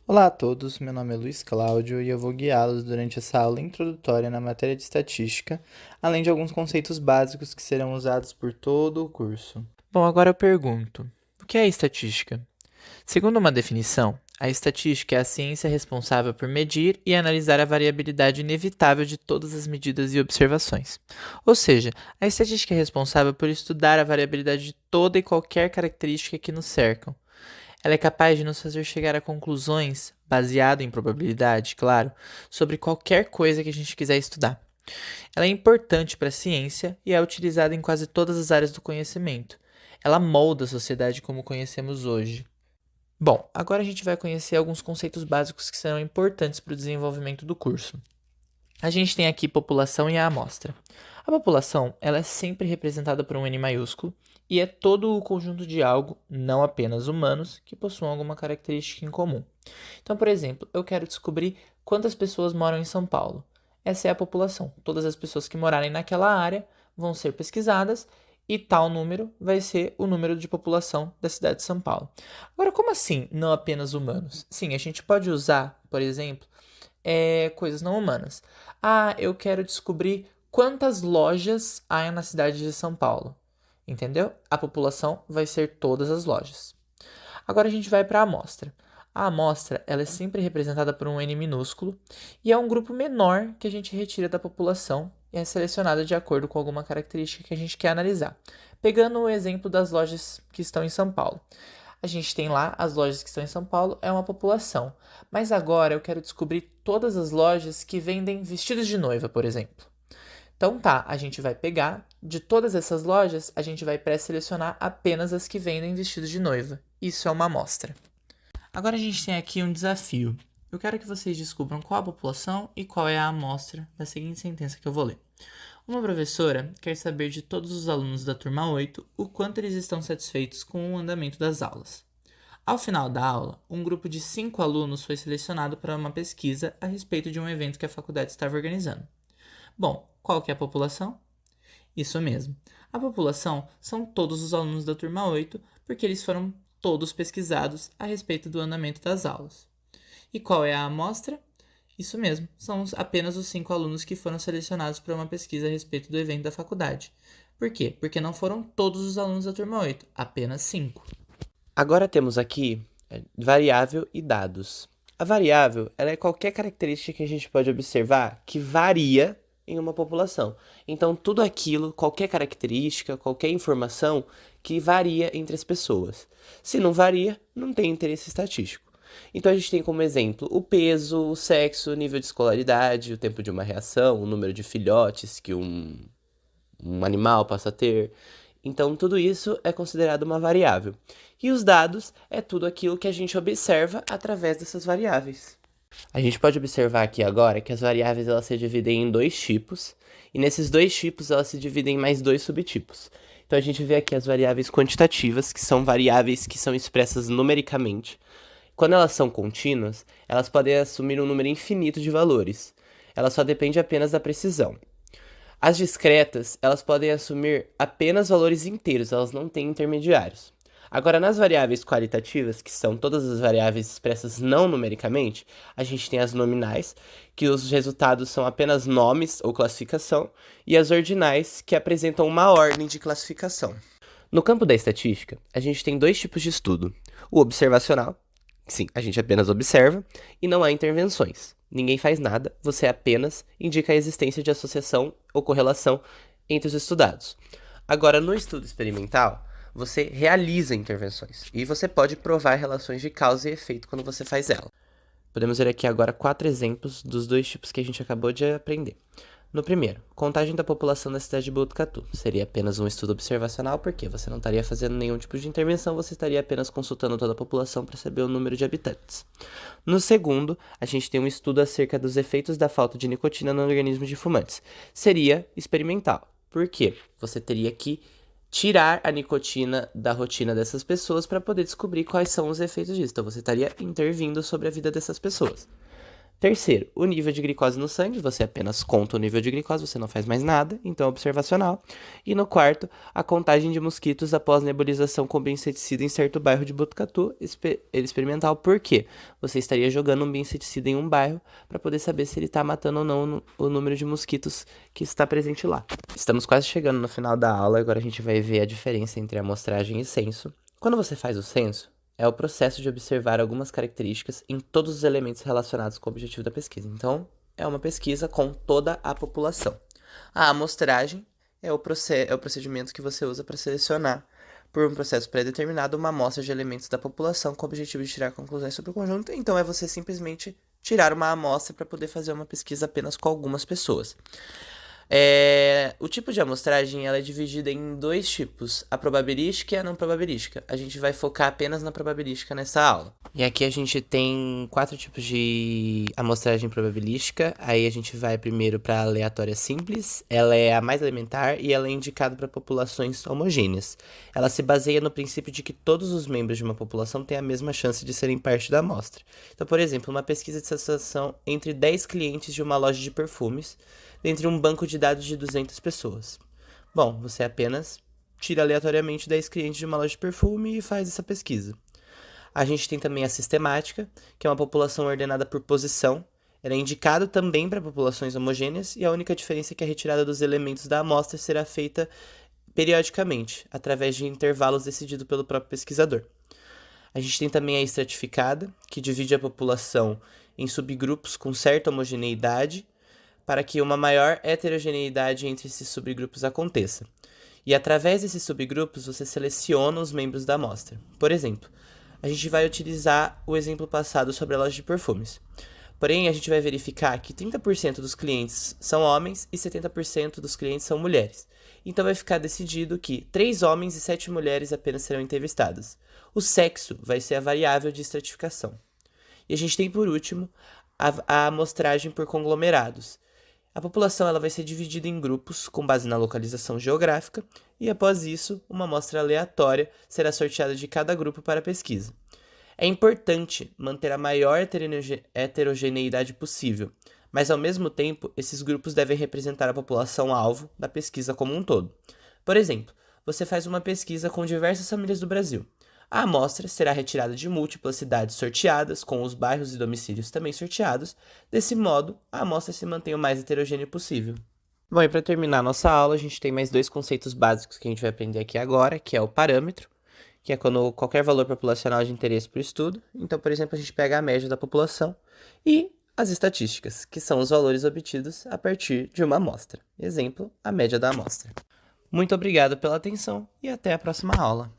Olá a todos, meu nome é Luiz Cláudio e eu vou guiá-los durante essa aula introdutória na matéria de estatística, além de alguns conceitos básicos que serão usados por todo o curso. Bom, agora eu pergunto: o que é estatística? Segundo uma definição, a estatística é a ciência responsável por medir e analisar a variabilidade inevitável de todas as medidas e observações. Ou seja, a estatística é responsável por estudar a variabilidade de toda e qualquer característica que nos cercam. Ela é capaz de nos fazer chegar a conclusões, baseado em probabilidade, claro, sobre qualquer coisa que a gente quiser estudar. Ela é importante para a ciência e é utilizada em quase todas as áreas do conhecimento. Ela molda a sociedade como conhecemos hoje. Bom, agora a gente vai conhecer alguns conceitos básicos que serão importantes para o desenvolvimento do curso. A gente tem aqui população e a amostra. A população, ela é sempre representada por um N maiúsculo e é todo o conjunto de algo, não apenas humanos, que possuam alguma característica em comum. Então, por exemplo, eu quero descobrir quantas pessoas moram em São Paulo. Essa é a população. Todas as pessoas que morarem naquela área vão ser pesquisadas e tal número vai ser o número de população da cidade de São Paulo. Agora, como assim não apenas humanos? Sim, a gente pode usar, por exemplo, coisas não humanas. Ah, eu quero descobrir quantas lojas há na cidade de São Paulo. Entendeu? A população vai ser todas as lojas. Agora a gente vai para a amostra. A amostra ela é sempre representada por um N minúsculo e é um grupo menor que a gente retira da população e é selecionada de acordo com alguma característica que a gente quer analisar. Pegando o exemplo das lojas que estão em São Paulo. A gente tem lá as lojas que estão em São Paulo, é uma população. Mas agora eu quero descobrir todas as lojas que vendem vestidos de noiva, por exemplo. Então tá, a gente vai pegar de todas essas lojas, a gente vai pré-selecionar apenas as que vendem vestidos de noiva. Isso é uma amostra. Agora a gente tem aqui um desafio. Eu quero que vocês descubram qual a população e qual é a amostra da seguinte sentença que eu vou ler. Uma professora quer saber de todos os alunos da turma 8 o quanto eles estão satisfeitos com o andamento das aulas. Ao final da aula, um grupo de 5 alunos foi selecionado para uma pesquisa a respeito de um evento que a faculdade estava organizando. Bom, qual que é a população? Isso mesmo. A população são todos os alunos da turma 8, porque eles foram todos pesquisados a respeito do andamento das aulas. E qual é a amostra? Isso mesmo, são apenas os 5 alunos que foram selecionados para uma pesquisa a respeito do evento da faculdade. Por quê? Porque não foram todos os alunos da turma 8, apenas 5. Agora temos aqui variável e dados. A variável ela é qualquer característica que a gente pode observar que varia em uma população. Então, tudo aquilo, qualquer característica, qualquer informação que varia entre as pessoas. Se não varia, não tem interesse estatístico. Então, a gente tem como exemplo o peso, o sexo, o nível de escolaridade, o tempo de uma reação, o número de filhotes que um animal passa a ter. Então, tudo isso é considerado uma variável. E os dados é tudo aquilo que a gente observa através dessas variáveis. A gente pode observar aqui agora que as variáveis elas se dividem em dois tipos, e nesses dois tipos elas se dividem em mais dois subtipos. Então a gente vê aqui as variáveis quantitativas, que são variáveis que são expressas numericamente. Quando elas são contínuas, elas podem assumir um número infinito de valores. Ela só depende apenas da precisão. As discretas, elas podem assumir apenas valores inteiros, elas não têm intermediários. Agora, nas variáveis qualitativas, que são todas as variáveis expressas não numericamente, a gente tem as nominais, que os resultados são apenas nomes ou classificação, e as ordinais, que apresentam uma ordem de classificação. No campo da estatística, a gente tem dois tipos de estudo: o observacional, sim, a gente apenas observa, e não há intervenções. Ninguém faz nada, você apenas indica a existência de associação ou correlação entre os estudados. Agora, no estudo experimental, você realiza intervenções e você pode provar relações de causa e efeito quando você faz ela. Podemos ver aqui agora 4 exemplos dos dois tipos que a gente acabou de aprender. No primeiro, contagem da população da cidade de Botucatu. Seria apenas um estudo observacional, porque você não estaria fazendo nenhum tipo de intervenção, você estaria apenas consultando toda a população para saber o número de habitantes. No segundo, a gente tem um estudo acerca dos efeitos da falta de nicotina no organismo de fumantes. Seria experimental. Por quê? Você teria que tirar a nicotina da rotina dessas pessoas para poder descobrir quais são os efeitos disso. Então, você estaria intervindo sobre a vida dessas pessoas. Terceiro, o nível de glicose no sangue, você apenas conta o nível de glicose, você não faz mais nada, então é observacional. E no quarto, a contagem de mosquitos após nebulização com bioinseticida em certo bairro de Botucatu, experimental, por quê? Você estaria jogando um bioinseticida em um bairro para poder saber se ele está matando ou não o número de mosquitos que está presente lá. Estamos quase chegando no final da aula, agora a gente vai ver a diferença entre amostragem e censo. Quando você faz o censo, é o processo de observar algumas características em todos os elementos relacionados com o objetivo da pesquisa. Então, é uma pesquisa com toda a população. A amostragem é o procedimento que você usa para selecionar, por um processo pré-determinado, uma amostra de elementos da população com o objetivo de tirar conclusões sobre o conjunto. Então, é você simplesmente tirar uma amostra para poder fazer uma pesquisa apenas com algumas pessoas. O tipo de amostragem ela é dividida em dois tipos, a probabilística e a não probabilística. A gente vai focar apenas na probabilística nessa aula. E aqui a gente tem 4 tipos de amostragem probabilística. Aí a gente vai primeiro para a aleatória simples. Ela é a mais elementar e ela é indicada para populações homogêneas. Ela se baseia no princípio de que todos os membros de uma população têm a mesma chance de serem parte da amostra. Então, por exemplo, uma pesquisa de satisfação entre 10 clientes de uma loja de perfumes dentre um banco de dados de 200 pessoas. Bom, você apenas tira aleatoriamente 10 clientes de uma loja de perfume e faz essa pesquisa. A gente tem também a sistemática, que é uma população ordenada por posição. Ela é indicada também para populações homogêneas e a única diferença é que a retirada dos elementos da amostra será feita periodicamente, através de intervalos decididos pelo próprio pesquisador. A gente tem também a estratificada, que divide a população em subgrupos com certa homogeneidade, para que uma maior heterogeneidade entre esses subgrupos aconteça. E através desses subgrupos, você seleciona os membros da amostra. Por exemplo, a gente vai utilizar o exemplo passado sobre a loja de perfumes. Porém, a gente vai verificar que 30% dos clientes são homens e 70% dos clientes são mulheres. Então, vai ficar decidido que 3 homens e 7 mulheres apenas serão entrevistadas. O sexo vai ser a variável de estratificação. E a gente tem, por último, a amostragem por conglomerados. A população ela vai ser dividida em grupos com base na localização geográfica e, após isso, uma amostra aleatória será sorteada de cada grupo para a pesquisa. É importante manter a maior heterogeneidade possível, mas, ao mesmo tempo, esses grupos devem representar a população-alvo da pesquisa como um todo. Por exemplo, você faz uma pesquisa com diversas famílias do Brasil. A amostra será retirada de múltiplas cidades sorteadas, com os bairros e domicílios também sorteados. Desse modo, a amostra se mantém o mais heterogênea possível. Bom, e para terminar a nossa aula, a gente tem mais 2 conceitos básicos que a gente vai aprender aqui agora, que é o parâmetro, que é quando qualquer valor populacional é de interesse para o estudo. Então, por exemplo, a gente pega a média da população, e as estatísticas, que são os valores obtidos a partir de uma amostra. Exemplo, a média da amostra. Muito obrigado pela atenção e até a próxima aula.